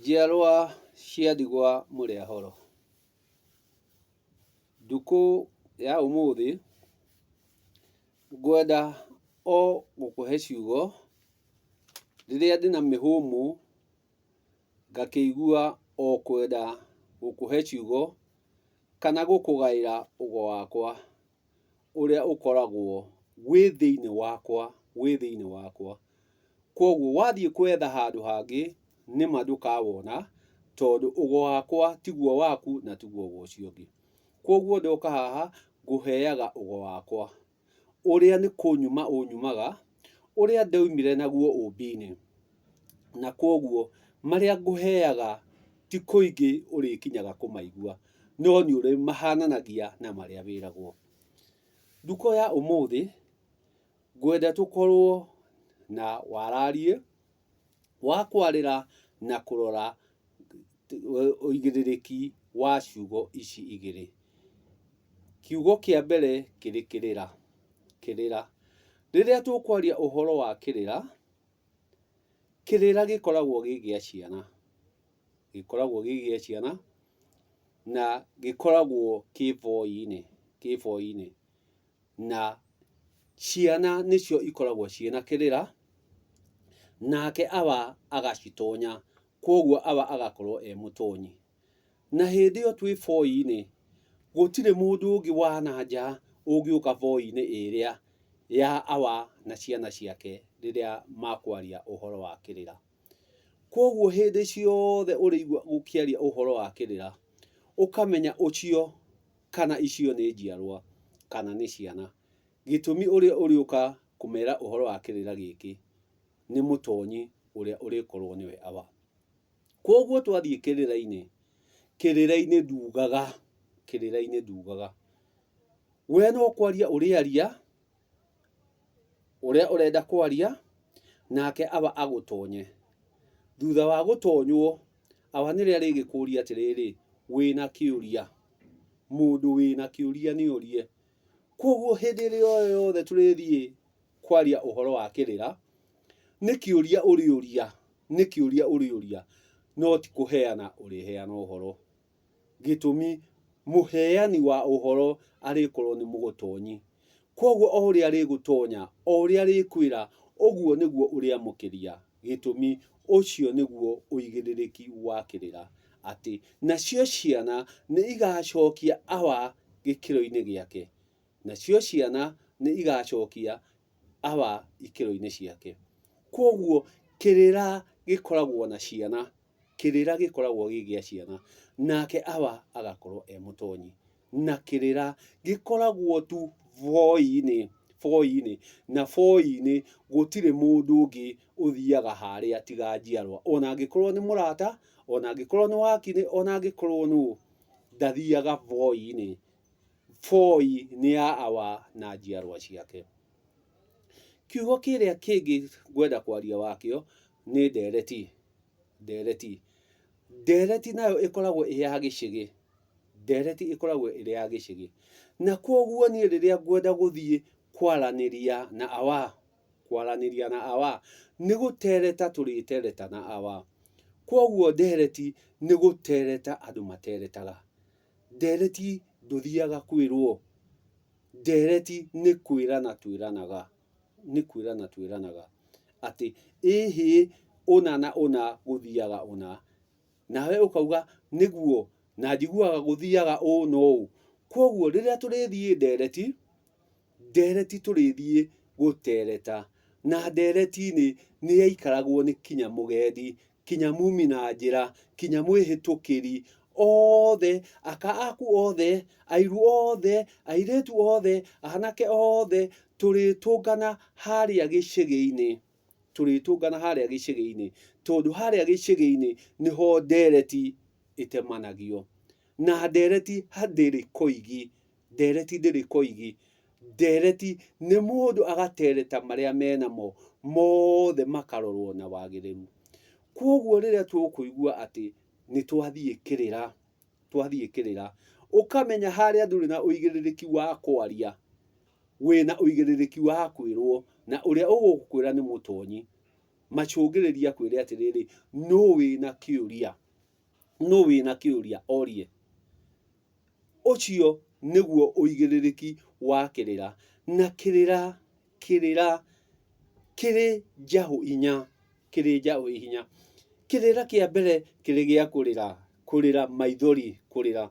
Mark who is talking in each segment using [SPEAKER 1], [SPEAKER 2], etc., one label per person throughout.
[SPEAKER 1] Njiarwa cia ndigwa mũrĩ ahoro. Ndukũ ya ũmũthĩ ngwenda o gũkũhe ciugo rĩrĩa ndĩna mĩhũmũ ngakĩigua o kwenda gũkũhe ciugo kana gũkũgaĩra ũgo wakwa ũrĩa ũkoragwo wĩ thĩinĩ wakwa. Kwoguo wathiĩ kwetha handũ hangĩ nĩma ndũkawona, tondũ ũgo wakwa tiguo waku na tiguo wa ũcio ũngĩ. Kwoguo ndoka haha ngũheaga ũgo wakwa ũrĩa nĩ kũnyuma ũnyumaga, ũrĩa ndoimire naguo ũmbi-inĩ. Na kwoguo marĩa ngũheaga ti kũingĩ ũrĩkinyaga kũmaigua, no nĩ ũrĩmahananagia na marĩa wĩragwo. Ndukũ ya ũmũthĩ ngwenda tũkorwo na wararie wa kwarĩra na kũrora ũigĩrĩrĩki wa ciugo ici igĩrĩ. Kiugo kĩa mbere kĩrĩ kĩrĩra. Kĩrĩra, rĩrĩa tũkwaria ũhoro wa kĩrĩra, kĩrĩra gĩkoragwo gĩ gĩa ciana, gĩkoragwo gĩ gĩa ciana na gĩkoragwo kĩ voi-inĩ, na ciana nĩcio ikoragwo ciĩna kĩrĩra, nake aba agacitonya, kwoguo aba agakorwo e mũtonyi. Na hĩndĩ ĩyo twĩ voi-inĩ gũtirĩ mũndũ ũngĩ wa nanja ũngĩũka voi-inĩ ĩrĩa ya awa na ciana ciake rĩrĩa makwaria ũhoro wa kĩrĩra. Kwoguo hĩndĩ ciothe ũrĩigua gũkĩaria ũhoro wa kĩrĩra, ũkamenya ũcio kana icio nĩ njiarwa kana nĩ ciana. Gĩtũmi ũrĩa ũrĩũka kũmera ũhoro wa kĩrĩra gĩkĩ nĩ mũtonyi ũrĩa ũrĩkorwo nĩwe awa. Kwoguo twathiĩ kĩrĩra-inĩ, kĩrĩra-inĩ ndugaga. We no kwaria ũrĩaria ũrĩa ũrenda kwaria, nake aba agũtonye. Thutha wa gũtonywo, aba nĩrĩo rĩgĩkũria atĩrĩrĩ, wĩna kĩũria, mũndũ wĩna kĩũria nĩ ũrie. Kwoguo hĩndĩ ĩrĩa yothe tũrĩthiĩ kwaria ũhoro wa kĩrĩra, nĩ kĩũria ũrĩũria, no ti kũheana ũrĩheana ũhoro. Gĩtũmi mũheani wa ũhoro arĩkorwo nĩ mũgũtonyi. Kwoguo o ũrĩa arĩgũtonya, o ũrĩa arĩkwĩra, ũguo nĩguo ũrĩamũkĩria. Gĩtũmi ũcio nĩguo ũigĩrĩrĩki wa kĩrĩra, atĩ nacio ciana nĩ igacokia awa gĩkĩro-inĩ gĩake, nacio ciana nĩ igacokia awa ikĩro-inĩ ciake. Kwoguo kĩrĩra gĩkoragwo na ciana, kĩrĩra gĩkoragwo gĩ gĩa ciana, nake awa agakorwo e mũtonyi. Na kĩrĩra gĩkoragwo tu voi-inĩ, na voi-inĩ gũtirĩ mũndũ ũngĩ ũthiaga harĩa tiga njiarwa. Ona angĩkorwo nĩ mũrata, ona angĩkorwo nĩ wakinĩ, ona angĩkorwo nũ, ndathiaga voi-inĩ. Voi nĩ ya awa na njiarwa ciake. Kiugo kĩrĩa kĩngĩ ngwenda kwaria wakĩo nĩ ndereti. Ndereti nayo ĩkoragwo ĩ ya gĩcĩgĩ. Ndereti ĩkoragwo ĩrĩ ya gĩcĩgĩ. Na kwoguo niĩ rĩrĩa ngwenda gũthiĩ kwaranĩria na awa, nĩ gũtereta tũrĩtereta na awa. Kwoguo ndereti nĩ gũtereta andũ materetaga. Ndereti ndũthiaga kwĩrwo. Ndereti nĩ kwĩrana twĩranaga. Atĩ ĩhĩ ũna na ũna gũthiaga ũna. Nawe ũkauga nĩguo, na njiguaga gũthiaga ũũ na ũũ. Kwoguo rĩrĩa tũrĩthiĩ ndereti tũrĩthiĩ gũtereta. Na ndereti-inĩ nĩ yaikaragwo nĩ kinya mũgendi, kinya mumi na njĩra, kinya mwĩhĩtũkĩri, othe, aka aku othe, airu othe, airĩtu othe, anake othe, tũrĩtũngana harĩa gĩcĩgĩ-inĩ. Tondũ harĩa gĩcĩgĩ-inĩ nĩho ndereti ĩtemanagio. Na ndereti ndĩrĩ koigi. Ndereti nĩ mũndũ agatereta marĩa menamo mothe makarorwo na wagĩrĩru. Kwoguo rĩrĩa tũkũigua atĩ nĩ twathiĩ kĩrĩra, ũkamenya harĩa ndũrĩ na ũigĩrĩrĩki wa kwaria, wĩna ũigĩrĩrĩki wa kwĩrwo, na ũrĩa ũgũkwĩra nĩ mũtonyi. macũngĩrĩria kwĩre atĩrĩrĩ, no wĩna kĩũria orie. Ũcio nĩguo ũigĩrĩrĩki wa kĩrĩra, na kĩrĩra kĩrĩ njahũ inya, kĩrĩra kĩa mbere kĩrĩ gĩa kũrĩra maithori, kĩrĩra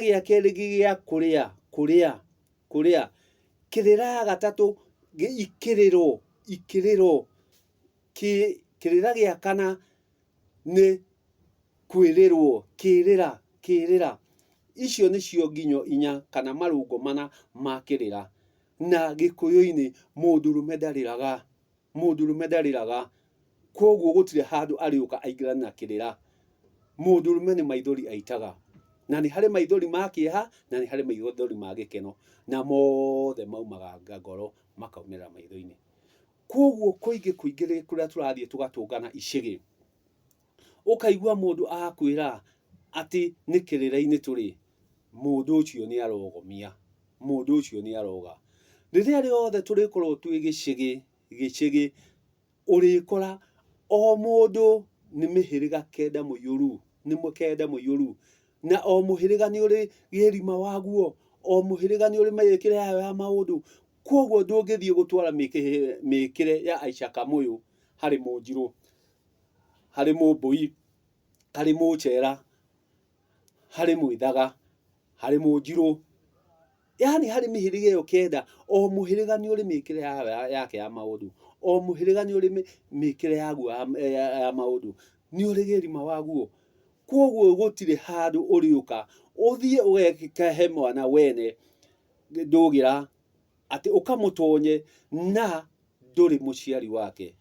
[SPEAKER 1] gĩa kerĩ gĩa kũrĩa, kĩrĩra ya gatatũ ikĩrĩro, kĩrĩra gĩa kana nĩ kwĩrĩrwo, kĩrĩra. Icio nĩcio nginyo inya kana marũngo mana ma kĩrĩra. Na Gĩkũyũ-inĩ mũndũrũme ndarĩraga, koguo gũtirĩ handũ arĩũka aingĩrane na kĩrĩra. Mũndũrũme nĩ maithori aitaga, na nĩ harĩ maithori ma kĩeha na nĩ harĩ maithori ma gĩkeno, na mothe maumaga ngoro makaumĩra maitho-inĩ. Koguo kũingĩ kũrĩa tũrathiĩ tũgatũngana icĩgĩ, ũkaigua mũndũ akwĩra atĩ nĩ kĩrĩra-inĩ tũrĩ, mũndũ ũcio nĩ arogomia, mũndũ ũcio nĩ aroga. Rĩrĩa rĩothe tũrĩkorwo twĩ gĩcĩgĩ, ũrĩkora o mũndũ nĩ mĩhĩrĩga kenda mũiyũru, na o mũhĩrĩga nĩ ũrĩ gĩrima waguo, o mũhĩrĩga nĩ ũrĩ mĩĩkĩre yayo ya maũndũ. Koguo ndũngĩthiĩ gũtwara mĩĩkĩre ya Aica Kamũyũ harĩ Mũnjirũ, harĩ Mũmbũi, harĩ Mũchera, harĩ Mwĩthaga, harĩ Mũnjirũ, yani harĩ mĩhĩrĩga ĩyo kenda, o mũhĩrĩga nĩ ũrĩ mĩĩkĩre yake ya maũndũ, o mũhĩrĩga nĩ ũrĩ mĩĩkĩre yaguo ya maũndũ, nĩ ũrĩ gĩrima waguo. Koguo gũtirĩ handũ ũrĩũka ũthiĩ ũgekahe mwana wene ndũgĩra atĩ ũkamũtonye na ndũrĩ mũciari wake.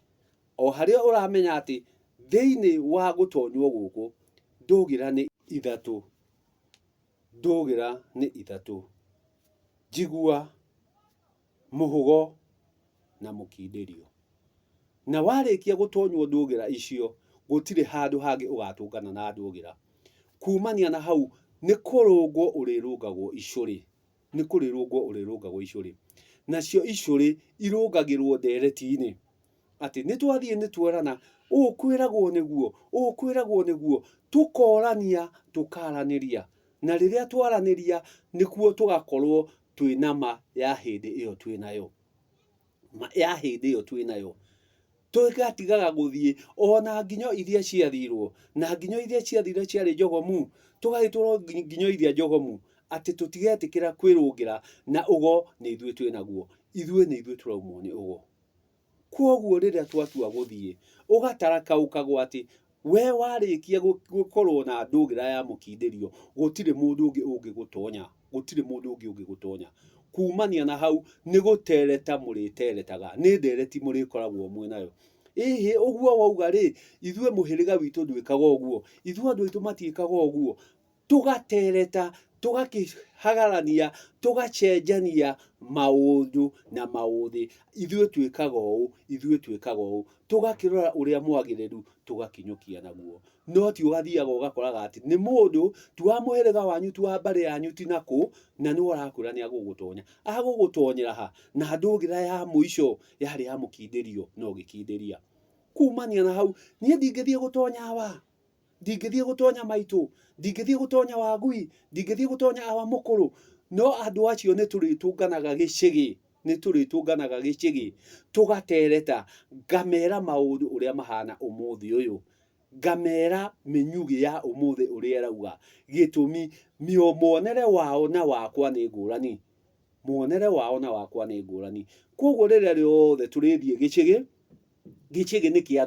[SPEAKER 1] O harĩa ũramenya atĩ thĩinĩ wa gũtonywo gũkũ ndũgĩra nĩ ithatũ: njigua, mũhugo na mũkindĩrio. Na warĩkia gũtonywo ndũgĩra icio, gũtirĩ handũ hangĩ ũgatũngana na ndũgĩra. Kumania na hau nĩ kũrũngwo ũrĩrũngagwo icũrĩ, nacio icũrĩ irũngagĩrwo ndereti-inĩ, atĩ nĩ twathiĩ nĩ twerana, ũũ kwĩragwo nĩguo, tũkorania tũkaranĩria, na rĩrĩa twaranĩria nĩkuo tũgakorwo twĩna ma ya hĩndĩ ĩyo twĩnayo, tũgatigaga gũthiĩ ona nginyo iria ciathirwo, na nginyo iria ciathire ciarĩ njogomu, tũgagĩtwarwo nginyo iria njogomu, atĩ tũtigetĩkĩra kwĩrũngĩra na ũgo nĩ ithuĩ twĩnaguo, ithuĩ nĩ ithuĩ tũraumwo nĩ ũgo. Koguo rĩrĩa twatua gũthiĩ ũgatarakaũkagwo atĩ we warĩkia gũkorwo na ndũgĩra ya mũkindĩrio, gũtirĩ mũndũ ũngĩ ũngĩgũtonya. Kumania na hau nĩ gũtereta mũrĩteretaga, nĩ ndereti mũrĩkoragwo mwĩnayo. Ĩhĩ ũguo wauga rĩ, ithuĩ mũhĩrĩga witũ ndwĩkaga ũguo, ithuĩ andũ aitũ matiĩkaga ũguo. Tũgatereta, tũgakĩhagarania, tũgacenjania maũndũ na maũthĩ, ithuĩ twĩkaga ũũ, tũgakĩrora ũrĩa mwagĩrĩru tũgakinyũkia naguo. No ti ũgathiaga ũgakoraga atĩ nĩ mũndũ ti wa mũhĩrĩga wanyu, ti wa mbarĩ yanyu, ti nakũ, na nĩ ũrakwĩra nĩ agũgũtonya. Agũgũtonyera ha? Na ndũgĩra ya mũico yarĩ ya mũkindĩrio na ũgĩkindĩria. Kumania na hau niĩ ndingĩthiĩ gũtonya Hawa, ndingĩthiĩ gũtonya Maitũ, ndingĩthiĩ gũtonya Wangui, ndingĩthiĩ gũtonya Hawa Mũkũrũ. No andũ acio nĩ tũrĩtũnganaga gĩcĩgĩ, tũgatereta, ngamera maũndũ ũrĩa mahana ũmũthĩ ũyũ, ngamera mĩnyugĩ ya ũmũthĩ ũrĩa ĩrauga. Gĩtũmi muonere wao na wakwa nĩ ngũrani, koguo rĩrĩa rĩothe tũrĩthiĩ gĩcĩgĩ nĩ kĩa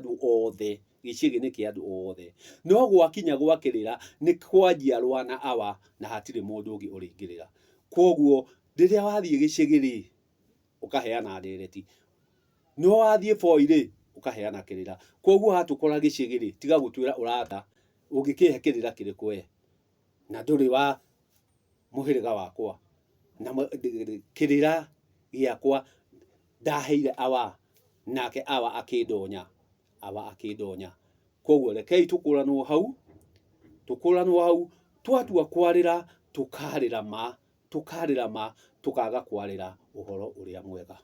[SPEAKER 1] andũ othe, no gwakinya gwakĩrĩra nĩ kwa njiarwa na awa, na hatirĩ mũndũ ũngĩ ũrĩingĩrĩra. Koguo rĩrĩa wathiĩ gĩcĩgĩ rĩ, ũkaheana ndereti, no wathiĩ boi rĩ, ũkaheana kĩrĩra. Koguo hatũkora gĩcĩgĩ rĩ, tiga gũtwĩra ũrata, ũngĩkĩhe kĩrĩra kĩrĩkũ we, na ndũrĩ wa mũhĩrĩga wakwa, na kĩrĩra gĩakwa ndaheire Awa, nake Awa akĩndonya. Koguo rekei tũkũranwo hau, twatua kwarĩra tũkarĩra ma, tũkaga kwarĩra ũhoro ũrĩa mwega.